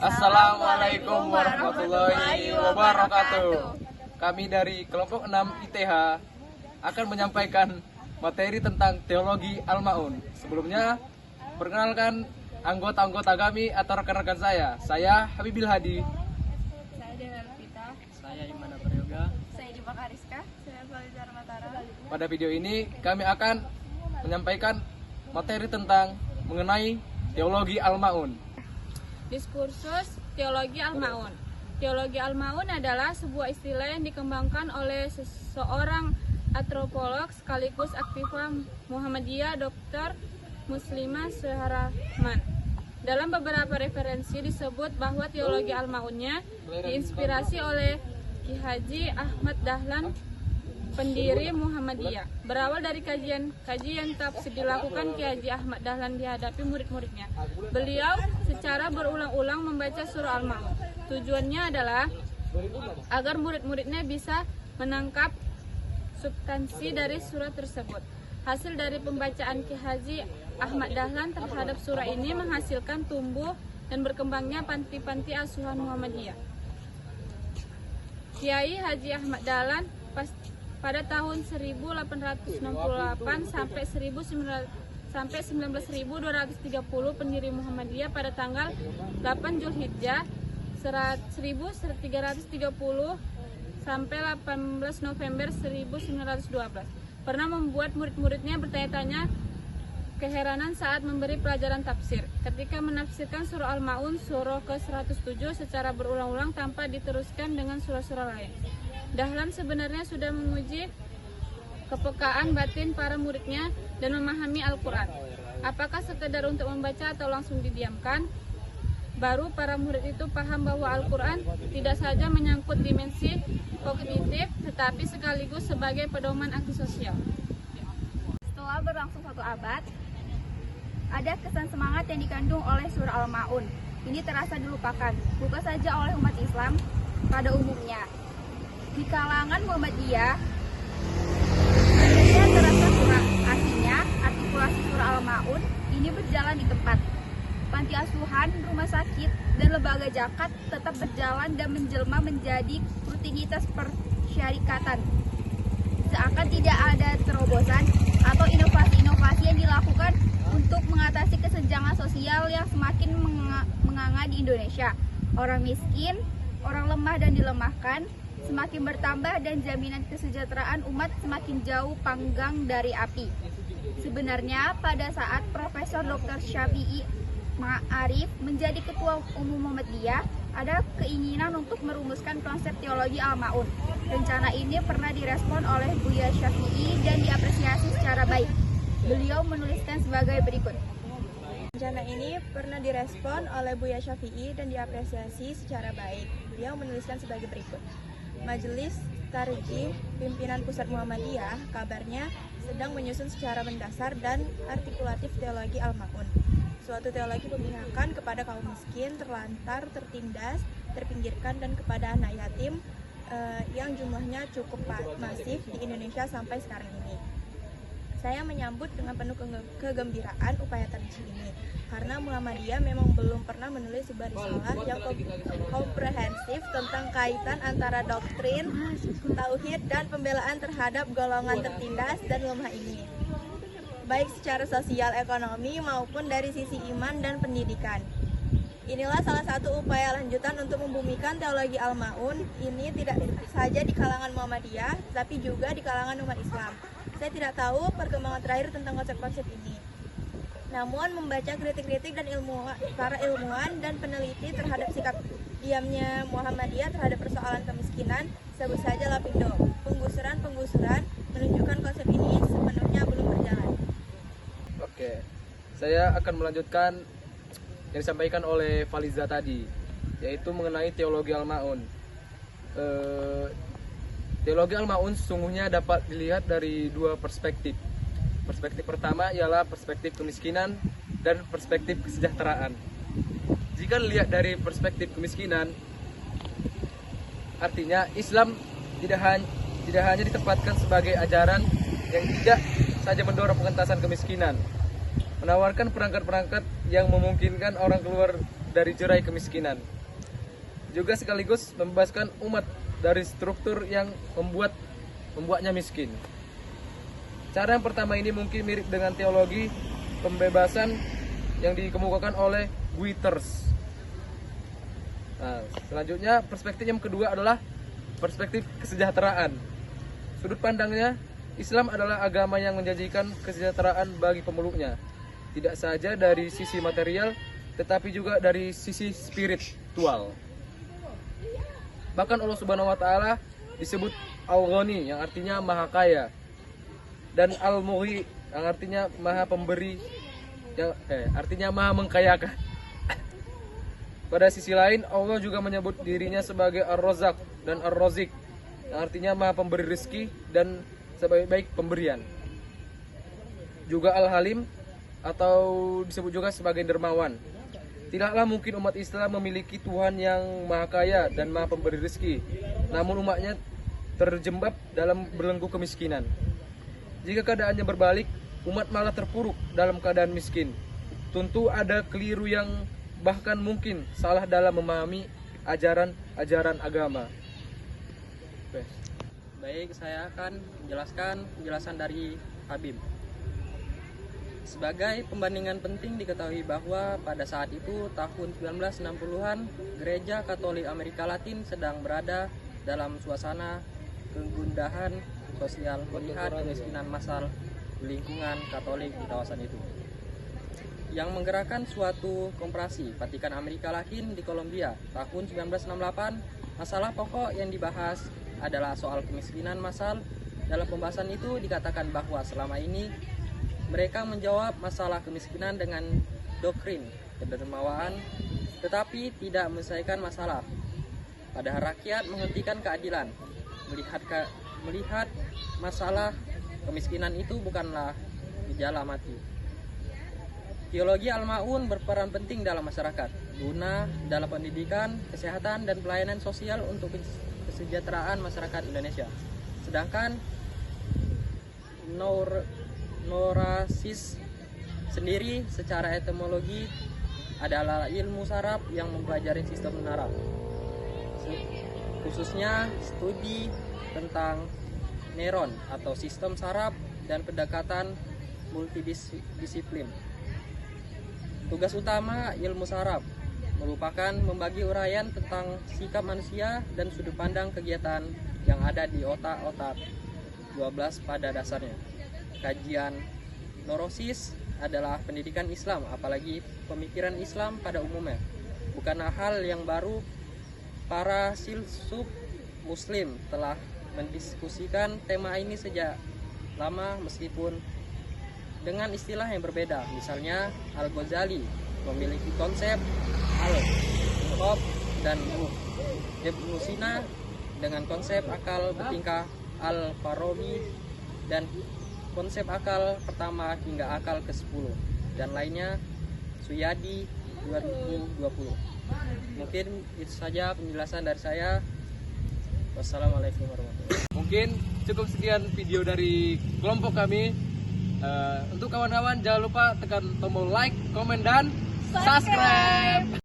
Assalamualaikum warahmatullahi wabarakatuh. Kami dari kelompok 6 ITH akan menyampaikan materi tentang teologi Al-Ma'un. Sebelumnya, perkenalkan anggota-anggota kami atau rekan-rekan saya. Saya Habibil Hadi. Saya Dela Lupita. Saya Imana Prayoga. Saya Juma Kariska. Saya Falizar Matara. Pada video ini kami akan menyampaikan materi tentang mengenai teologi Al-Ma'un. Diskursus teologi Al-Ma'un. Teologi Al-Ma'un adalah sebuah istilah yang dikembangkan oleh seorang antropolog sekaligus aktiva Muhammadiyah, Dr. Muslimah Syarahman. Dalam beberapa referensi disebut bahwa teologi Al-Ma'unnya diinspirasi oleh Ki Haji Ahmad Dahlan, pendiri Muhammadiyah. Berawal dari kajian tafsir dilakukan Ki Haji Ahmad Dahlan dihadapi murid-muridnya. Beliau secara berulang-ulang membaca surah Al-Ma'un. Tujuannya adalah agar murid-muridnya bisa menangkap substansi dari surah tersebut. Hasil dari pembacaan Ki Haji Ahmad Dahlan terhadap surah ini menghasilkan tumbuh dan berkembangnya panti-panti asuhan Muhammadiyah. Kiai Haji Ahmad Dahlan pada tahun 1868 sampai 19.230 pendiri Muhammadiyah pada tanggal 8 Zulhijjah 1330 sampai 18 November 1912 pernah membuat murid-muridnya bertanya-tanya keheranan saat memberi pelajaran tafsir. Ketika menafsirkan surah Al-Ma'un surah ke-107 secara berulang-ulang tanpa diteruskan dengan surah-surah lain. Dahlan sebenarnya sudah menguji kepekaan batin para muridnya dan memahami Al-Quran. Apakah sekedar untuk membaca atau langsung didiamkan? Baru para murid itu paham bahwa Al-Quran tidak saja menyangkut dimensi kognitif, tetapi sekaligus sebagai pedoman aksi sosial. Setelah berlangsung 1 abad, ada kesan semangat yang dikandung oleh surah Al-Ma'un. Ini terasa dilupakan, bukan saja oleh umat Islam pada umumnya. Di kalangan Muhammadiyah, adanya terasa kurang. Artinya, artikulasi surah Al-Ma'un ini berjalan di tempat. Panti asuhan, rumah sakit, dan lembaga zakat tetap berjalan dan menjelma menjadi rutinitas persyarikatan. Seakan tidak ada terobosan atau inovasi-inovasi yang dilakukan untuk mengatasi kesenjangan sosial yang semakin menganga di Indonesia. Orang miskin, orang lemah dan dilemahkan semakin bertambah dan jaminan kesejahteraan umat semakin jauh panggang dari api. Sebenarnya pada saat Profesor Dr. Syafi'i Ma'arif menjadi Ketua Umum Muhammadiyah, ada keinginan untuk merumuskan konsep teologi Al-Ma'un. Rencana ini pernah direspon oleh Buya Syafi'i dan diapresiasi secara baik. Beliau menuliskan sebagai berikut. Rencana ini pernah direspon oleh Buya Syafi'i dan diapresiasi secara baik. Beliau menuliskan sebagai berikut. Majelis Tarjih Pimpinan Pusat Muhammadiyah kabarnya sedang menyusun secara mendasar dan artikulatif teologi Al-Ma'un. Suatu teologi pemihakan kepada kaum miskin, terlantar, tertindas, terpinggirkan, dan kepada anak yatim yang jumlahnya cukup masif di Indonesia sampai sekarang ini. Saya menyambut dengan penuh kegembiraan upaya tarjih ini, karena Muhammadiyah memang belum pernah menulis sebuah risalah yang komprehensif tentang kaitan antara doktrin, tauhid, dan pembelaan terhadap golongan tertindas dan lemah ini, baik secara sosial, ekonomi, maupun dari sisi iman dan pendidikan. Inilah salah satu upaya lanjutan untuk membumikan teologi Al-Ma'un ini tidak saja di kalangan Muhammadiyah, tapi juga di kalangan umat Islam. Saya tidak tahu perkembangan terakhir tentang konsep-konsep ini. Namun membaca kritik-kritik dan para ilmuwan dan peneliti terhadap sikap diamnya Muhammadiyah terhadap persoalan kemiskinan, sebut saja Lapindo, penggusuran menunjukkan konsep ini sepenuhnya belum berjalan. Oke, saya akan melanjutkan yang disampaikan oleh Faliza tadi, yaitu mengenai teologi Al-Ma'un. Teologi Al-Ma'un sesungguhnya dapat dilihat dari dua perspektif. Perspektif pertama ialah perspektif kemiskinan dan perspektif kesejahteraan. Jika dilihat dari perspektif kemiskinan, artinya Islam tidak hanya ditempatkan sebagai ajaran yang tidak saja mendorong pengentasan kemiskinan, menawarkan perangkat-perangkat yang memungkinkan orang keluar dari jerai kemiskinan. Juga sekaligus membebaskan umat dari struktur yang membuatnya miskin. Cara yang pertama ini mungkin mirip dengan teologi pembebasan yang dikemukakan oleh Guiters. Nah, selanjutnya perspektif yang kedua adalah perspektif kesejahteraan. Sudut pandangnya, Islam adalah agama yang menjanjikan kesejahteraan bagi pemeluknya, tidak saja dari sisi material, tetapi juga dari sisi spiritual. Bahkan Allah Subhanahu wa Ta'ala disebut Al-Ghani, yang artinya maha kaya, dan Al-Mughni, yang artinya maha pemberi, yang artinya maha mengkayakan. Pada sisi lain, Allah juga menyebut dirinya sebagai Ar-Razzaq dan Ar-Razik, yang artinya maha pemberi rezeki dan sebaik-baik pemberian. Juga Al-Halim, atau disebut juga sebagai dermawan. Tidaklah mungkin umat Islam memiliki Tuhan yang maha kaya dan maha pemberi rezeki, namun umatnya terjebak dalam belenggu kemiskinan. Jika keadaannya berbalik, umat malah terpuruk dalam keadaan miskin. Tentu ada keliru yang bahkan mungkin salah dalam memahami ajaran agama. Baik, saya akan menjelaskan penjelasan dari Habib. Sebagai pembandingan penting diketahui bahwa pada saat itu tahun 1960-an, Gereja Katolik Amerika Latin sedang berada dalam suasana kegundahan sosial melihat kemiskinan massal di lingkungan Katolik di kawasan itu, yang menggerakkan suatu komparasi Vatikan Amerika Latin di Kolombia tahun 1968. Masalah pokok yang dibahas adalah soal kemiskinan massal. Dalam pembahasan itu dikatakan bahwa selama ini mereka menjawab masalah kemiskinan dengan doktrin kedermawanan, tetapi tidak menyelesaikan masalah. Padahal rakyat menghentikan keadilan, melihat masalah kemiskinan itu bukanlah gejala mati. Teologi Al-Ma'un berperan penting dalam masyarakat, guna dalam pendidikan, kesehatan, dan pelayanan sosial untuk kesejahteraan masyarakat Indonesia. Sedangkan Norasis sendiri secara etimologi adalah ilmu saraf yang mempelajari sistem naraf, khususnya studi tentang neuron atau sistem saraf dan pendekatan multidisiplin. Tugas utama ilmu saraf merupakan membagi uraian tentang sikap manusia dan sudut pandang kegiatan yang ada di otak-otak 12 pada dasarnya. Kajian neurosis adalah pendidikan Islam, apalagi pemikiran Islam pada umumnya. Bukanlah hal yang baru. Para filsuf Muslim telah mendiskusikan tema ini sejak lama meskipun dengan istilah yang berbeda. Misalnya Al-Ghazali memiliki konsep al-khawf dan ruh, Ibnu Sina dengan konsep akal bertingkah, Al-Farabi dan konsep akal pertama hingga akal ke-10, dan lainnya Suyadi 2020. Mungkin itu saja penjelasan dari saya. Wassalamualaikum warahmatullahi wabarakatuh. Mungkin cukup sekian video dari kelompok kami. Untuk kawan-kawan jangan lupa tekan tombol like, komen, dan subscribe.